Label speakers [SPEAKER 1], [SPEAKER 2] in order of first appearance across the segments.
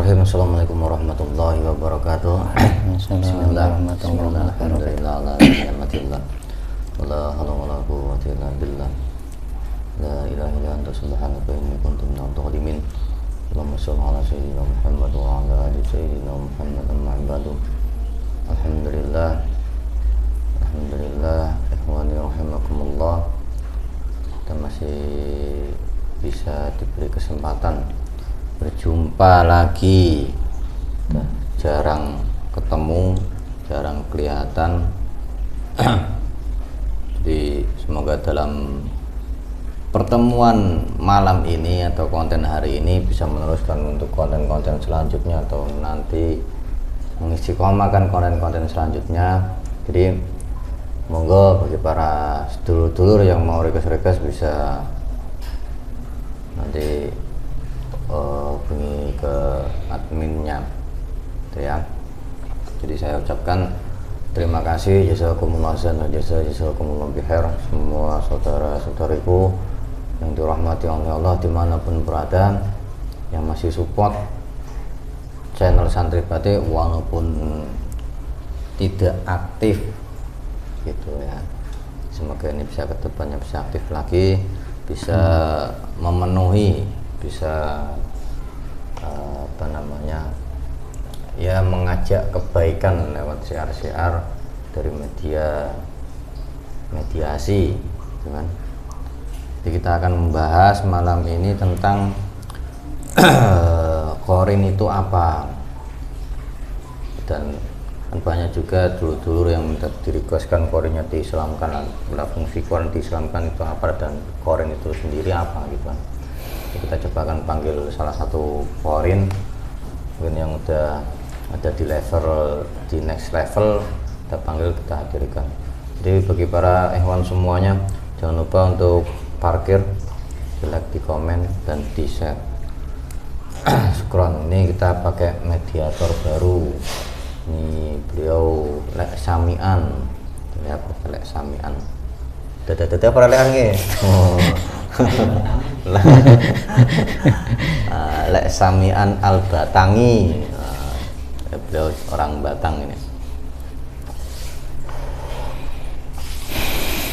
[SPEAKER 1] Bismillahirrahmanirrahim. Assalamualaikum warahmatullahi wabarakatuh. Bismillahirrahmanirrahim. Alhamdulillah ala ni'matillah. Wala haula wala quwwata illa billah. La ilaha illa anta subhanaka inni kuntu minadh dhalimin. Allahumma shalli ala sayyidina Muhammad wa ala ali sayyidina Muhammad amma ba'du. Alhamdulillah. Alhamdulillah. Ikhwani rahimakumullah. Kita masih bisa diberi kesempatan berjumpa lagi. Jarang ketemu, jarang kelihatan. Jadi semoga dalam pertemuan malam ini atau konten hari ini bisa meneruskan untuk konten-konten selanjutnya atau nanti mengistiqomahkan konten-konten selanjutnya. Jadi monggo bagi para sedulur-dulur yang mau request bisa nanti hubungi ke adminnya gitu ya. Jadi saya ucapkan terima kasih, jazakumullah khairan, jazakumullah khair semua saudara-saudariku yang dirahmati oleh Allah dimanapun berada, yang masih support channel Santri Batik walaupun tidak aktif gitu ya. Semoga ini bisa kedepannya bisa aktif lagi, bisa memenuhi, bisa ya mengajak kebaikan lewat siar-siar dari mediasi gitu kan. Jadi kita akan membahas malam ini tentang Qorin itu apa, dan banyak juga dulur-dulur yang minta direquestkan Qorinnya diislamkan, fungsi Qorin diislamkan itu apa dan Qorin itu sendiri apa gitu kan. Jadi kita coba akan panggil salah satu Qorin mungkin yang udah ada di next level, kita panggil, kita hadirkan. Jadi bagi para ikhwan semuanya, jangan lupa untuk parkir, di like, di komen, dan di share. Syukron. Ini kita pakai mediator baru. Ini beliau Lek Samian. Ya, pakai Lek Samian. Dada para lekan nggih. Oh. Lek Samian Al-Batangi. Beliau orang Batang ini.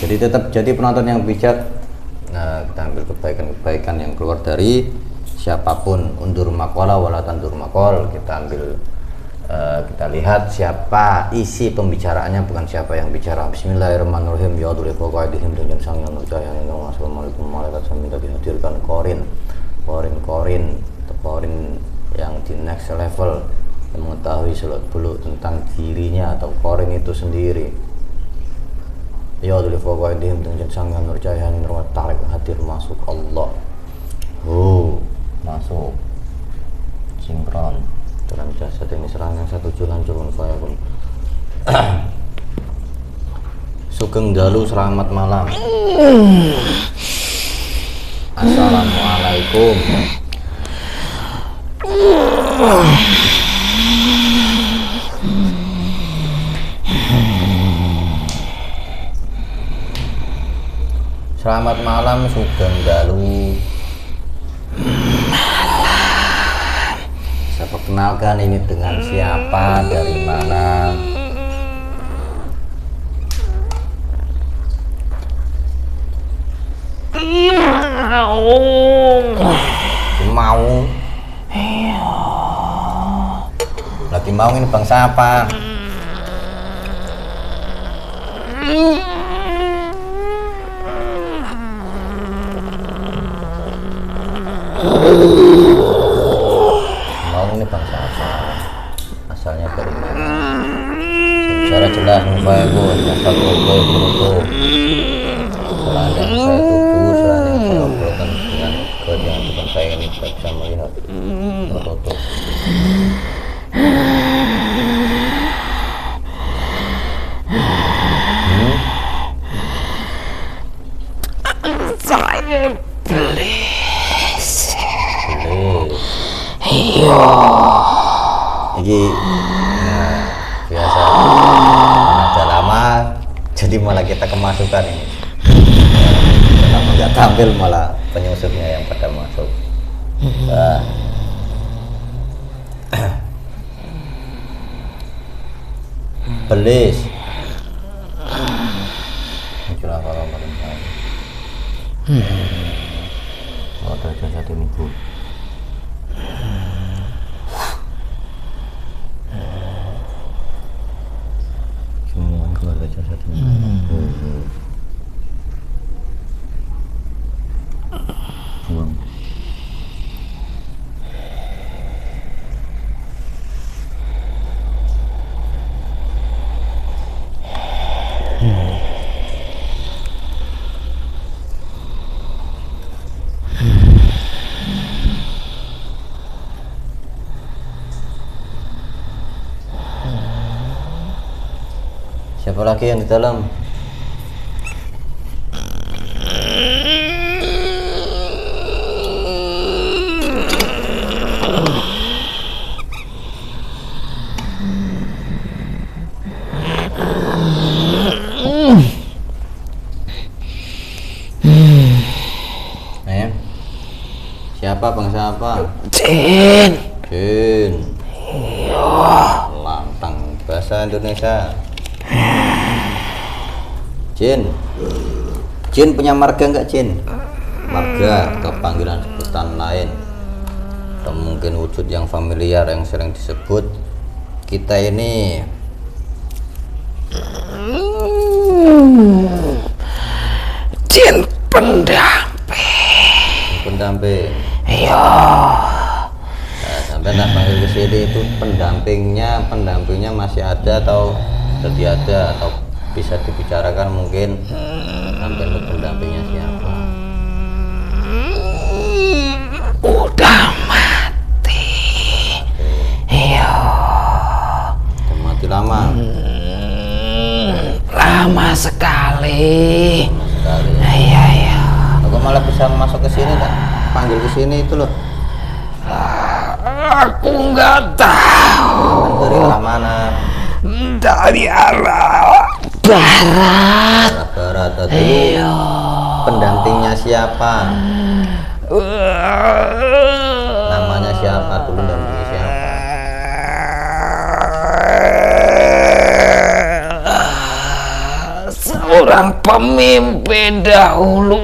[SPEAKER 1] Jadi tetap jadi penonton yang bijak. Nah, kita ambil kebaikan-kebaikan yang keluar dari siapapun. Undur maqala wala tandur maqal. Kita ambil kita lihat siapa isi pembicaraannya, bukan siapa yang bicara. Bismillahirrahmanirrahim. Ya dzul qaidihim dan sang yang percaya. Assalamualaikum warahmatullahi wabarakatuh. Dihadirkan Qorin yang di next level, yang mengetahui seluk beluk tentang dirinya atau Qorin itu sendiri. Ya dzul qaidihim dan sang yang percaya. Tarik hadir masuk Allah. Masuk sinkron dalam jasad ini serangan satu julan saya pun. Sugeng dalu, selamat malam. Assalamualaikum. Selamat malam, sugeng dalu. Saya perkenalkan ini dengan siapa, dari mana. Mau? Iya. Lagi mau ini bangsa apa? Mau ini bangsa apa? Asalnya dari mana? Secara jelas supaya bu, asal itu. Setelah yang saya tubuh, setelah yang saya obrolkan dengan yang depan saya ini tidak bisa melihat, tertutup.
[SPEAKER 2] Saya belis. Iya.
[SPEAKER 1] Jadi biasa ada lama, jadi malah kita kemasukan ini. Lama nggak tampil malah penyusupnya yang pada masuk. Belis. Itulah kalau merintah. Ada jasad ibu. Semua keluarga jasad ibu. Buang. Siapa lagi yang di dalam? Siapa, bangsa apa?
[SPEAKER 2] Jin.
[SPEAKER 1] Jin.
[SPEAKER 2] Iya.
[SPEAKER 1] Lantang bahasa Indonesia. Jin. Jin punya marga enggak, Jin? Marga atau panggilan sebutan lain, atau mungkin wujud yang familiar yang sering disebut kita ini?
[SPEAKER 2] Jin pendamping.
[SPEAKER 1] Pendamping.
[SPEAKER 2] Iya.
[SPEAKER 1] Nah, sampai tak panggil ke sini itu pendampingnya masih ada atau tidak ada, atau bisa dibicarakan mungkin sampai itu pendampingnya siapa?
[SPEAKER 2] Udah mati. Iya.
[SPEAKER 1] Udah mati lama.
[SPEAKER 2] Lama sekali.
[SPEAKER 1] Sekali.
[SPEAKER 2] Iya, iya.
[SPEAKER 1] Aku malah bisa masuk ke sini, tak panggil ke sini itu loh.
[SPEAKER 2] Aku nggak tahu.
[SPEAKER 1] Dari arah mana?
[SPEAKER 2] Dari arah barat.
[SPEAKER 1] Arah barat tadi.
[SPEAKER 2] Iya.
[SPEAKER 1] Pendampingnya siapa? Namanya siapa dulu, pendampingnya siapa?
[SPEAKER 2] Seorang pemimpin dahulu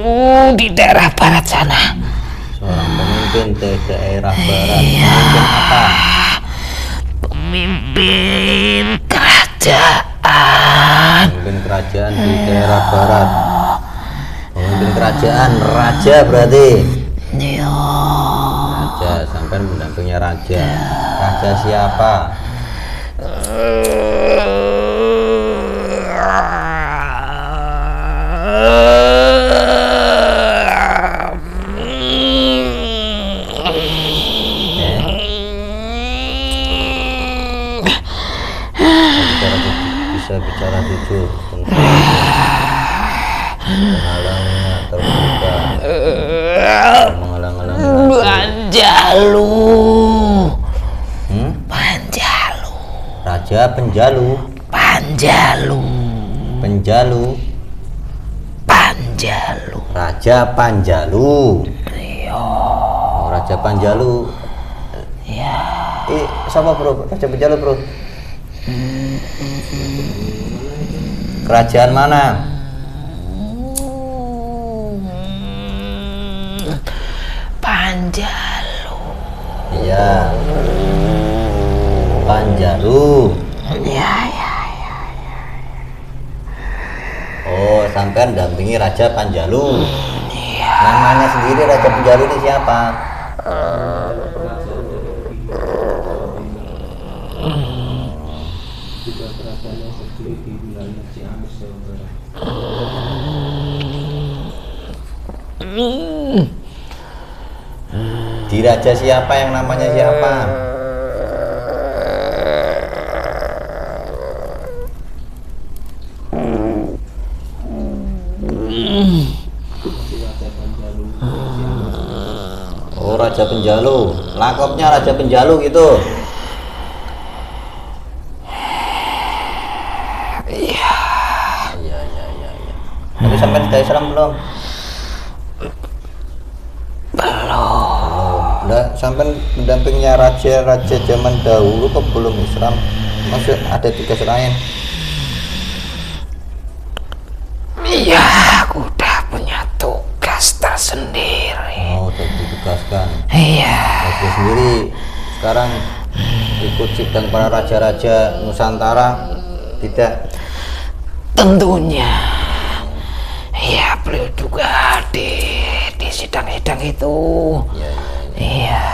[SPEAKER 2] di daerah barat sana.
[SPEAKER 1] Seorang pemimpin di daerah barat. Pemimpin apa?
[SPEAKER 2] Pemimpin kerajaan.
[SPEAKER 1] Pemimpin kerajaan di daerah barat. Pemimpin kerajaan, raja berarti.
[SPEAKER 2] Iya.
[SPEAKER 1] Raja, sampai mendampingnya raja. Raja siapa? Bisa bicara jujur tentang menghalangnya terbuka, menghalang-halangi
[SPEAKER 2] Panjalu. Panjalu.
[SPEAKER 1] Raja Penjalu.
[SPEAKER 2] Panjalu.
[SPEAKER 1] Penjalu.
[SPEAKER 2] Panjalu.
[SPEAKER 1] Raja Panjalu.
[SPEAKER 2] Iya.
[SPEAKER 1] Oh, Raja Panjalu.
[SPEAKER 2] Iya.
[SPEAKER 1] Sama bro, Raja Panjalu bro. Kerajaan mana?
[SPEAKER 2] Panjalu.
[SPEAKER 1] Iya. Panjalu.
[SPEAKER 2] Iya, iya, iya.
[SPEAKER 1] Oh, sampean dampingi Raja Panjalu.
[SPEAKER 2] Iya.
[SPEAKER 1] Namanya sendiri Raja Panjalu ini siapa? Di raja siapa yang namanya siapa? Oh, Raja Penjalu. Lakopnya Raja Penjalu gitu.
[SPEAKER 2] Iya.
[SPEAKER 1] Iya. Tapi sampai sudah Islam belum?
[SPEAKER 2] Belum.
[SPEAKER 1] Nah, sampai mendampingnya raja-raja zaman dahulu kok belum Islam, maksud ada tugas lain?
[SPEAKER 2] Iya, aku udah punya tugas tersendiri.
[SPEAKER 1] Oh, udah ditugaskan.
[SPEAKER 2] Iya.
[SPEAKER 1] Aku sendiri sekarang ikut sidang para raja-raja Nusantara tidak?
[SPEAKER 2] Tentunya. Iya, beliau juga di sidang-sidang itu.
[SPEAKER 1] Iya.
[SPEAKER 2] Iya.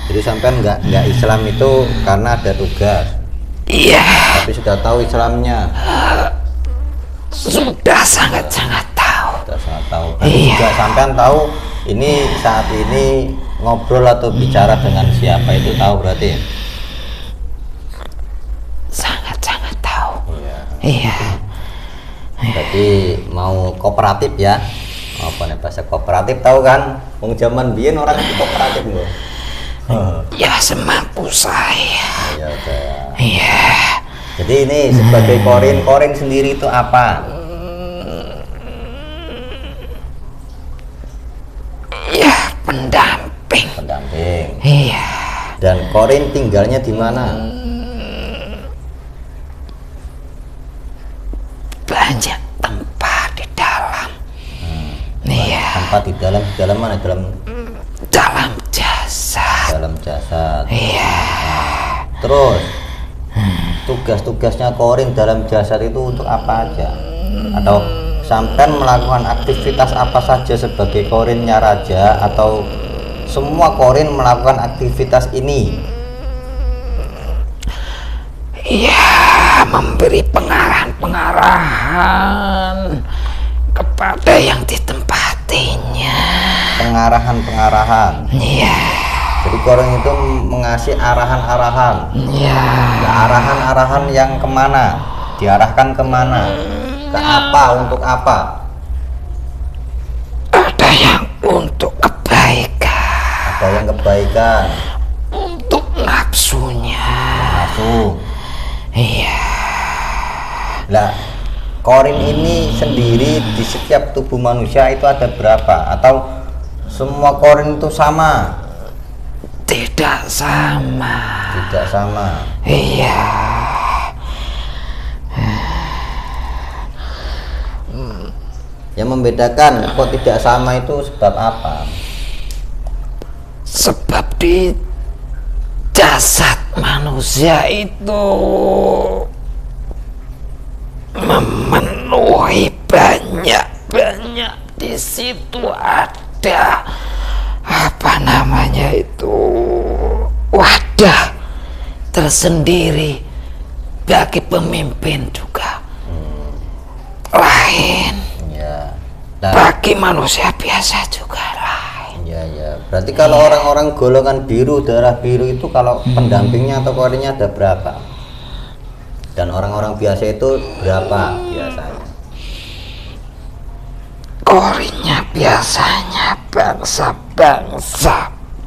[SPEAKER 1] Jadi sampean nggak Islam itu karena ada tugas.
[SPEAKER 2] Iya.
[SPEAKER 1] Tapi sudah tahu Islamnya.
[SPEAKER 2] Sudah sangat-sangat tahu.
[SPEAKER 1] Sudah sangat tahu. Berarti
[SPEAKER 2] Iya.
[SPEAKER 1] juga sampean tahu ini saat ini ngobrol atau bicara dengan siapa itu tahu berarti.
[SPEAKER 2] Sangat-sangat tahu.
[SPEAKER 1] Iya.
[SPEAKER 2] Iya.
[SPEAKER 1] Berarti mau kooperatif ya? Apa nih bahasa kooperatif tahu kan? Wong zaman biyen orang itu kooperatif loh.
[SPEAKER 2] Ya semampu saya.
[SPEAKER 1] Ya udah.
[SPEAKER 2] Iya.
[SPEAKER 1] Jadi ini sebagai korin sendiri itu apa?
[SPEAKER 2] Ya pendamping.
[SPEAKER 1] Pendamping.
[SPEAKER 2] Iya.
[SPEAKER 1] Dan korin tinggalnya di mana?
[SPEAKER 2] Banyak tempat di dalam. Iya.
[SPEAKER 1] Tempat di dalam mana?
[SPEAKER 2] Dalam jasa.
[SPEAKER 1] Dalam jasad.
[SPEAKER 2] Iya.
[SPEAKER 1] Terus tugas-tugasnya korin dalam jasad itu untuk apa aja? Atau sampean melakukan aktivitas apa saja sebagai korinnya raja, atau semua korin melakukan aktivitas ini?
[SPEAKER 2] Iya, memberi pengarahan-pengarahan kepada yang ditempatinya.
[SPEAKER 1] Pengarahan.
[SPEAKER 2] Iya.
[SPEAKER 1] Jadi korin itu mengasih arahan-arahan.
[SPEAKER 2] Iya.
[SPEAKER 1] Nah, arahan-arahan yang kemana? Diarahkan kemana? Ke apa? Untuk apa?
[SPEAKER 2] Ada yang untuk kebaikan,
[SPEAKER 1] Ada yang kebaikan,
[SPEAKER 2] untuk nafsunya.
[SPEAKER 1] nafsu.
[SPEAKER 2] Iya.
[SPEAKER 1] Lah, korin ini sendiri di setiap tubuh manusia itu ada berapa? Atau semua korin itu sama?
[SPEAKER 2] Tidak sama.
[SPEAKER 1] Tidak sama.
[SPEAKER 2] Iya.
[SPEAKER 1] Yang membedakan kok tidak sama itu sebab apa?
[SPEAKER 2] Sebab di jasad manusia itu memenuhi banyak di situ ada apa namanya itu wadah tersendiri bagi pemimpin juga lain,
[SPEAKER 1] Ya. Nah,
[SPEAKER 2] bagi manusia biasa juga lain.
[SPEAKER 1] ya. Berarti kalau orang-orang golongan biru, darah biru itu kalau pendampingnya atau korinnya ada berapa? Dan orang-orang biasa itu berapa biasanya?
[SPEAKER 2] Korinnya biasanya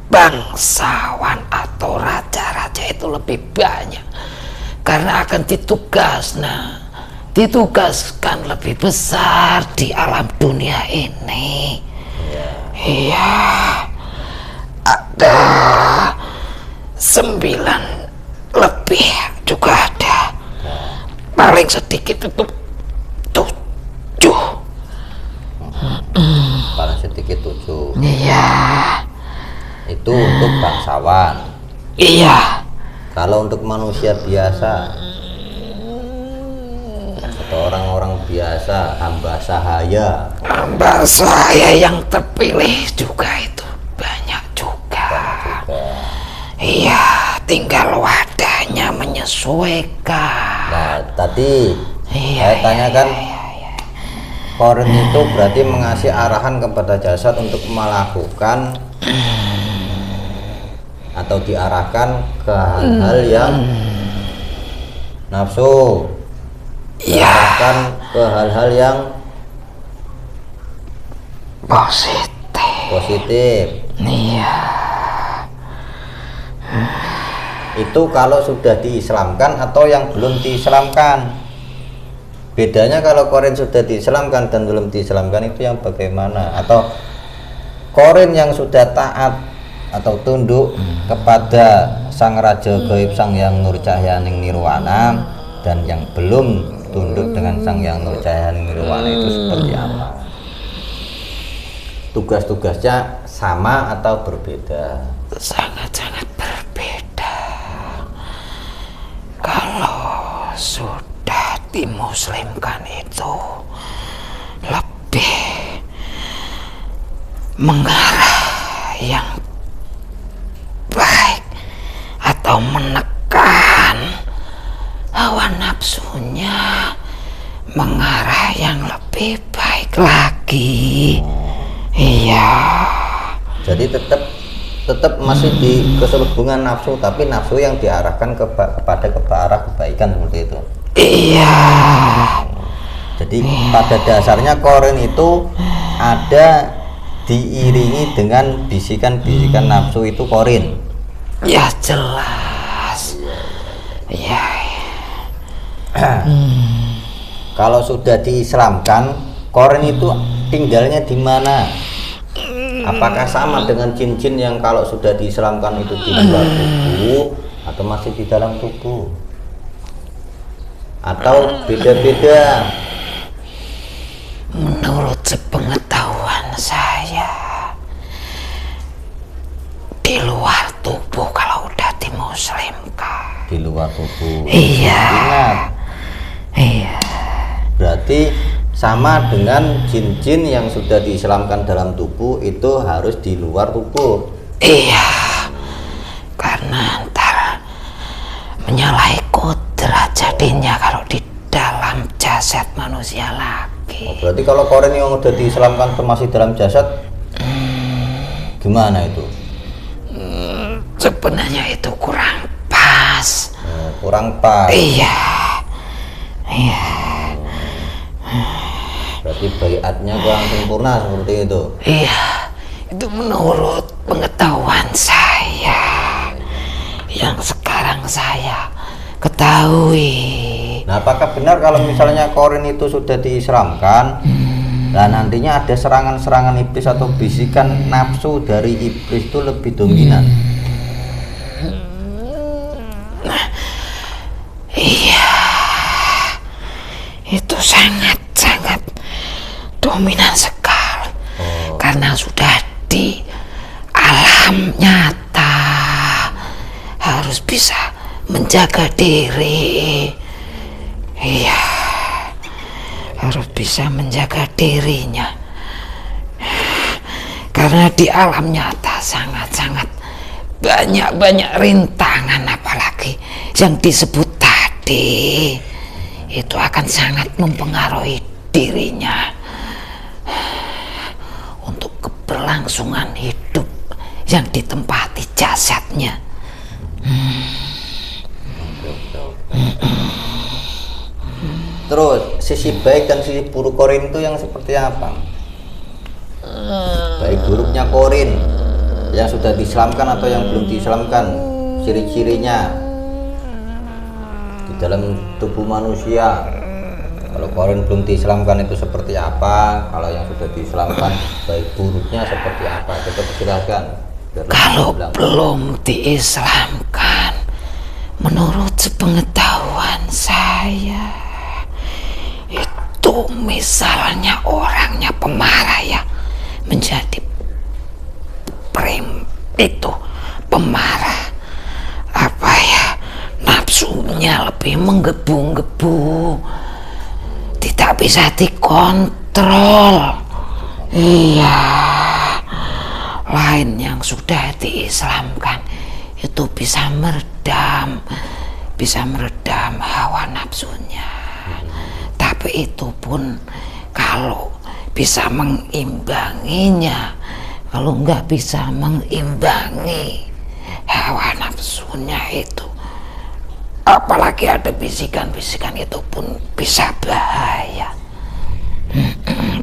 [SPEAKER 2] bangsawan atau raja-raja itu lebih banyak karena akan ditugaskan lebih besar di alam dunia ini. Iya, ada 9 lebih juga ada, paling sedikit itu 7.
[SPEAKER 1] Paling sedikit 7.
[SPEAKER 2] Iya.
[SPEAKER 1] Itu untuk bangsawan.
[SPEAKER 2] Iya.
[SPEAKER 1] Kalau untuk manusia biasa atau orang-orang biasa, hamba sahaya
[SPEAKER 2] yang terpilih juga itu banyak juga. Iya, tinggal wadahnya menyesuaikan.
[SPEAKER 1] Nah, tadi
[SPEAKER 2] Iya,
[SPEAKER 1] saya tanyakan, korin itu berarti mengasih arahan kepada jasad untuk melakukan atau diarahkan ke hal-hal yang nafsu, diarahkan ke hal-hal yang positif.
[SPEAKER 2] Iya.
[SPEAKER 1] Itu kalau sudah diislamkan atau yang belum diislamkan. Bedanya kalau korin sudah diislamkan dan belum diislamkan itu yang bagaimana? Atau korin yang sudah taat atau tunduk kepada Sang Raja Gaib Sang Hyang Nur Cahyaning Nirwana, dan yang belum tunduk dengan Sang Hyang Nur Cahyaning Nirwana itu seperti apa? Tugas-tugasnya sama atau berbeda?
[SPEAKER 2] Sangat-sangat berbeda. Kalau sudah dimuslimkan itu lebih mengarah yang baik atau menekan hawa nafsunya mengarah yang lebih baik lagi. Iya.
[SPEAKER 1] Jadi tetap masih di keselubungan nafsu, tapi nafsu yang diarahkan kepada arah kebaikan seperti itu.
[SPEAKER 2] Iya.
[SPEAKER 1] Jadi pada dasarnya korin itu ada diiringi dengan bisikan-bisikan nafsu, itu korin.
[SPEAKER 2] Ya jelas. Iya.
[SPEAKER 1] Kalau sudah diislamkan, korin itu tinggalnya di mana? Apakah sama dengan jin-jin yang kalau sudah diislamkan itu di luar tubuh atau masih di dalam tubuh? Atau beda-beda?
[SPEAKER 2] Menurut sepengetahuan saya, di luar tubuh kalau udah dimuslimkan.
[SPEAKER 1] Di luar tubuh.
[SPEAKER 2] Iya.
[SPEAKER 1] Ingat.
[SPEAKER 2] Iya.
[SPEAKER 1] Berarti sama dengan jin-jin yang sudah diislamkan dalam tubuh itu harus di luar tubuh.
[SPEAKER 2] Iya. Karena ntar menyalahi kodrat jadinya kalau di dalam jasad manusia lagi.
[SPEAKER 1] Oh, berarti kalau korin yang udah diislamkan masih dalam jasad, gimana itu?
[SPEAKER 2] Sebenarnya itu kurang pas.
[SPEAKER 1] Kurang pas.
[SPEAKER 2] Iya. Iya.
[SPEAKER 1] Berarti baiatnya kurang sempurna seperti itu.
[SPEAKER 2] Iya. Itu menurut pengetahuan saya yang sekarang saya ketahui.
[SPEAKER 1] Nah, apakah benar kalau misalnya korin itu sudah diislamkan, nah nantinya ada serangan-serangan iblis atau bisikan nafsu dari iblis itu lebih dominan?
[SPEAKER 2] Iya, itu sangat-sangat dominan sekali. Karena sudah di alam nyata harus bisa menjaga diri. Iya, harus bisa menjaga dirinya. Karena di alam nyata sangat-sangat banyak rintangan, apalagi yang disebut tadi itu akan sangat mempengaruhi dirinya untuk keberlangsungan hidup yang ditempati jasadnya.
[SPEAKER 1] Terus sisi baik dan sisi buruk korin itu yang seperti apa? Baik buruknya korin yang sudah diislamkan atau yang belum diislamkan, ciri-cirinya di dalam tubuh manusia. Kalau korin belum diislamkan itu seperti apa? Kalau yang sudah diislamkan, baik buruknya seperti apa? Coba jelaskan.
[SPEAKER 2] Kalau belum diislamkan, menurut sepengetahuan saya, itu misalnya orangnya pemarah ya, menjadi itu pemarah, apa ya, nafsunya lebih menggebu-gebu, tidak bisa dikontrol. Iya, lain yang sudah diislamkan itu bisa meredam hawa nafsunya. Tapi itu pun kalau bisa mengimbanginya. Kalau nggak bisa mengimbangi hawa nafsunya itu, apalagi ada bisikan-bisikan, itu pun bisa bahaya.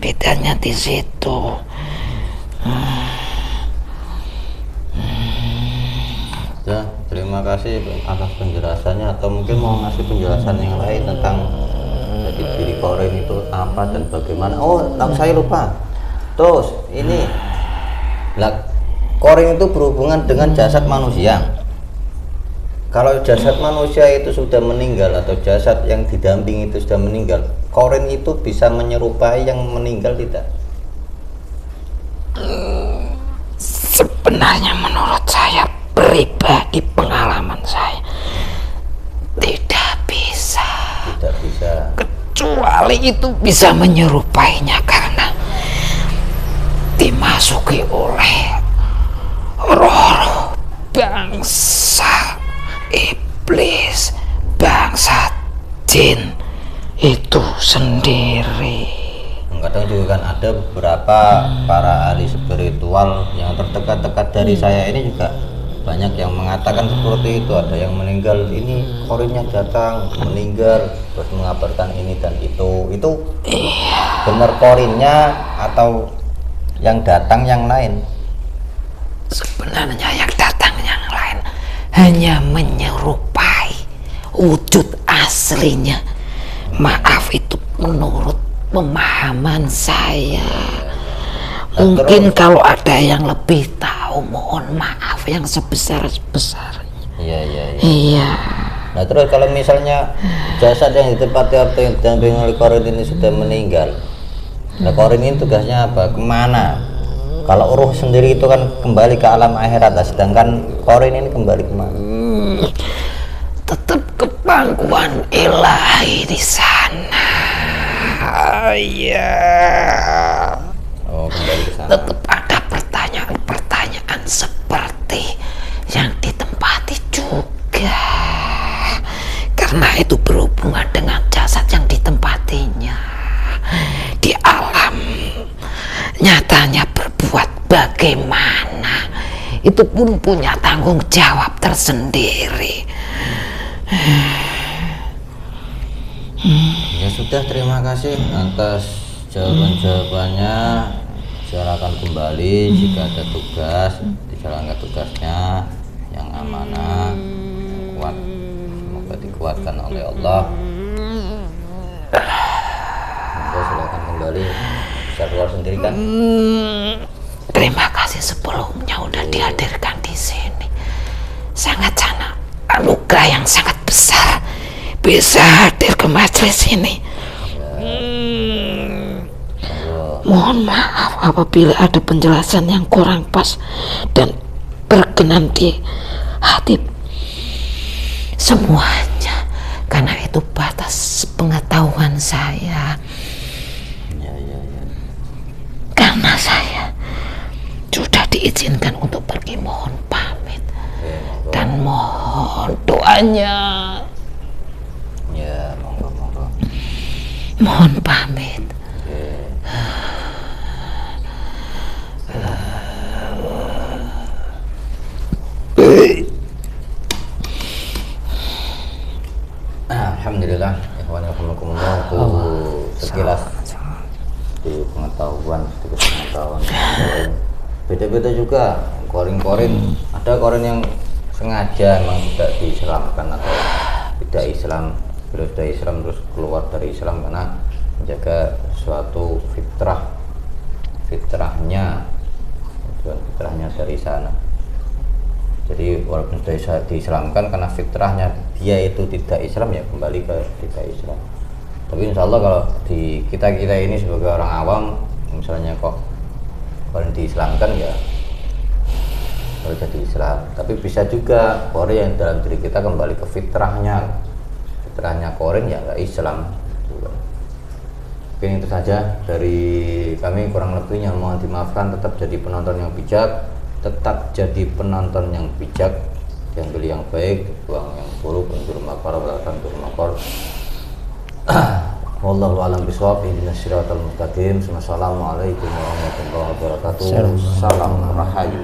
[SPEAKER 2] Bedanya di situ.
[SPEAKER 1] Ya, terima kasih atas penjelasannya, atau mungkin mau ngasih penjelasan yang lain tentang jadi diri korin itu apa dan bagaimana. Oh, saya lupa. Terus ini korin itu berhubungan dengan jasad manusia. Kalau jasad manusia itu sudah meninggal atau jasad yang didampingi itu sudah meninggal, korin itu bisa menyerupai yang meninggal tidak?
[SPEAKER 2] Sebenarnya menurut saya pribadi, pengalaman saya tidak bisa.
[SPEAKER 1] Tidak bisa.
[SPEAKER 2] Kecuali itu bisa menyerupainya karena dimasuki oleh roh bangsa iblis, bangsa jin itu sendiri.
[SPEAKER 1] Kadang juga kan ada beberapa para ahli spiritual yang terdekat-dekat dari saya ini juga banyak yang mengatakan seperti itu. Ada yang meninggal, ini korinnya datang meninggal terus mengabarkan ini dan itu benar korinnya atau yang datang yang lain?
[SPEAKER 2] Sebenarnya yang datang yang lain hanya menyerupai wujud aslinya. Maaf, itu menurut pemahaman saya. Mungkin kalau ada yang lebih tahu, mohon maaf yang sebesar-besarnya. Iya.
[SPEAKER 1] Nah terus kalau misalnya jasad yang ditempati atau yang didampingi oleh korin ini sudah meninggal, nah korin ini tugasnya apa? Kemana? Kalau ruh sendiri itu kan kembali ke alam akhirat, sedangkan korin ini kembali kemana?
[SPEAKER 2] Tetap ke pangkuan ilahi di sana. Iya.
[SPEAKER 1] Oh, kembali ke sana.
[SPEAKER 2] Tetap ada pertanyaan-pertanyaan seperti yang ditempati juga. Karena itu berhubungan dengan jasad yang ditempatinya. Di alam nyatanya berbuat bagaimana, itu pun punya tanggung jawab tersendiri.
[SPEAKER 1] Ya sudah, terima kasih atas jawaban-jawabannya. Silakan kembali jika ada tugas, dijalankan tugasnya yang amanah, yang kuat. Semoga dikuatkan oleh Allah. Silakan kembali, bisa keluar sendiri kan?
[SPEAKER 2] Terima kasih sebelumnya udah dihadirkan di sini. Sangat anugerah yang sangat besar bisa hadir ke majelis ini. Mohon maaf apabila ada penjelasan yang kurang pas dan berkenan di hati semuanya, karena itu batas pengetahuan saya. Karena saya sudah diizinkan untuk pergi, mohon pamit dan mohon doanya.
[SPEAKER 1] Ya, monggo.
[SPEAKER 2] Mohon pamit.
[SPEAKER 1] Alhamdulillah, ikhwan rahimakumullah, itu sekilas di pengetahuan. Beda-beda juga korin. Ada korin yang sengaja memang tidak diislamkan atau tidak Islam, bila sudah Islam terus keluar dari Islam karena menjaga suatu fitrahnya dari sana. Jadi walaupun sudah diislamkan, karena fitrahnya dia itu tidak Islam, ya kembali ke tidak Islam. Tapi insya Allah kalau di kita ini sebagai orang awam, misalnya kok kalau diislamkan, ya kalau jadi Islam. Tapi bisa juga korin yang dalam diri kita kembali ke fitrahnya korin, ya nggak Islam. Mungkin itu saja dari kami, kurang lebihnya mohon dimaafkan. Tetap jadi penonton yang bijak, yang beli yang baik, buang yang buruk, unjur makar, belakang unjur makar. Wallahu a'lam bishawab. Ihdinas siratal mustaqim. Assalamualaikum warahmatullahi wabarakatuh. Salam rahayu.